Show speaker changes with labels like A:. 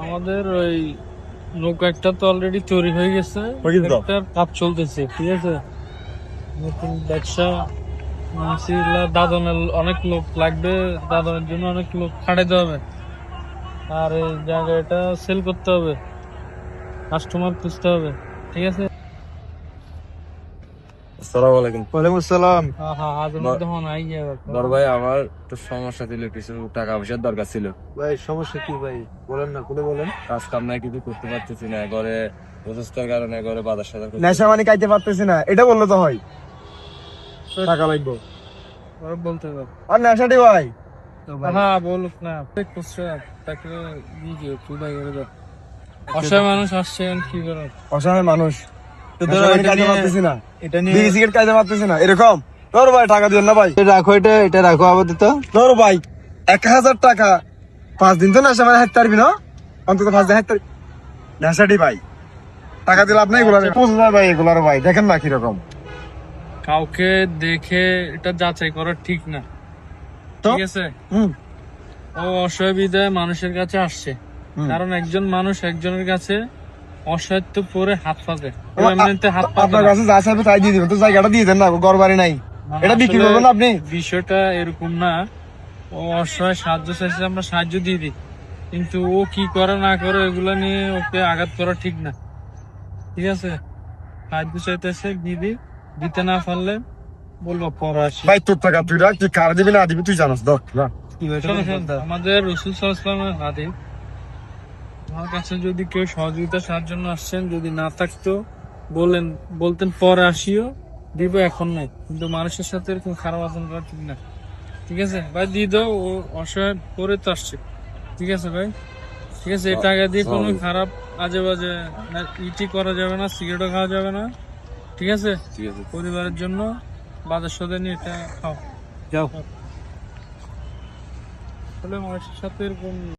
A: আমাদের ওই নৌকা একটা তো অলরেডি তৈরি হয়ে গেছে, একটার কাজ চলতেছে, ঠিক আছে। নতুন ব্যবসা দাদনের অনেক লোক লাগবে, দাদনের জন্য অনেক লোক খাটাইতে হবে, আর এই জায়গাটা সেল করতে হবে, কাস্টমার খুঁজতে হবে, ঠিক আছে।
B: আসসালামু আলাইকুম।
C: ওয়ালাইকুম আসসালাম।
A: হ্যাঁ হ্যাঁ, আজের মধ্যে হন আই যাবে।
B: বড় ভাই, আমার একটু সমস্যা ছিল, কিছু টাকা পয়সার দরকার ছিল।
C: ভাই সমস্যা কি ভাই? বলেন না, খুলে বলেন।
B: কাজ কাম নাই, কিছু করতে পারতেছি না, ঘরে অসুস্থতার কারণে ঘরে বাজার সাজার
C: নেশা মানে খাইতে পারতেছি না, এটা বললে তো হয়। টাকা লাগবে
A: বলতে হবে।
C: আর নেশাটি ভাই।
A: হ্যাঁ বলুক না, খুচরা তাকে দিয়ে খুদাই করে দাও। অসহায় মানুষ আসছে, কি করো?
C: অসহায় মানুষ
A: ধরো
C: নেশা মানে
A: এটা
C: খাইতে
A: নিয়ে-
C: পারতেছি না,
A: এটা নিয়ে
C: বিড়ি সিগারেট খাইতে পারতেছি না, এরকম। ধরো ভাই, টাকা দিন না ভাই।
D: রাখো, এটা রাখো আপাতত।
C: ধরো ভাই, 1000 টাকা 5 দিন তো নেশা মানে হাঁটতে পারবি না, অন্তত 5 দিন হাঁটতে পারবি। নেশাটি ভাই, টাকা দিলে আপনি এগুলো বুঝলেন ভাই, এগুলার ভাই দেখেন না কিরকম।
A: কাউকে দেখে এটা যাচাই করা ঠিক না,
C: তো?
A: ঠিক আছে।
C: হুম
A: ও অসহায় বিদায় মানুষের কাছে আসছে, কারণ একজন মানুষ একজনের কাছে অসহায়ত্ব পরে হাত পাতে, ও এমনিতে হাত পাতে
C: আপনার
A: না।
C: কাছে যা চাইবে তাই দিয়ে দিবেন, তো জায়গাটা দিয়ে দেন না, ঘর বাড়ি নাই,
A: মানে
C: এটা বিক্রি
A: আসলে
C: করবেন না আপনি।
A: বিষয়টা এরকম না, ও অসহায় সাহায্য চাইছে, আমরা সাহায্য দিয়ে দিই, কিন্তু ও কি করে না করে এগুলা নিয়ে ওকে আঘাত করা ঠিক না, ঠিক আছে। সাহায্য চাইতেছে দিদি, দিতে না পারলে বলবো পরে আসি।
C: ভাই তোর টাকা তুই রাখ, তুই কার দিবি না দিবি তুই জানাস। ধর রাখ।
A: শোনো, শোনো, আমাদের রাসূল সাল্লাল্লাহু আলাইহি ওয়াসাল্লামের হাদিস, আমার কাছে যদি কেউ সহযোগিতা সাহায্যের জন্য আসছেন, যদি না থাকতো বলতেন পরে আসিও, দিব, এখন নাই। কিন্তু মানুষের সাথে এরকম খারাপ আচরণ করা ঠিক না, ঠিক আছে ভাই। দিয়ে দাও, ও অসহায় পরে তো আসছে, ঠিক আছে ভাই, ঠিক আছে। এই টাকা দিয়ে কোনো খারাপ আজে বাজে ইটি করা যাবে না, সিগারেটও খাওয়া যাবে না, ঠিক আছে।
B: ঠিক আছে।
A: পরিবারের জন্য বাজার সদাই নিয়ে এটা খাও,
C: যাও।
A: তাহলে মানুষের সাথে এরকম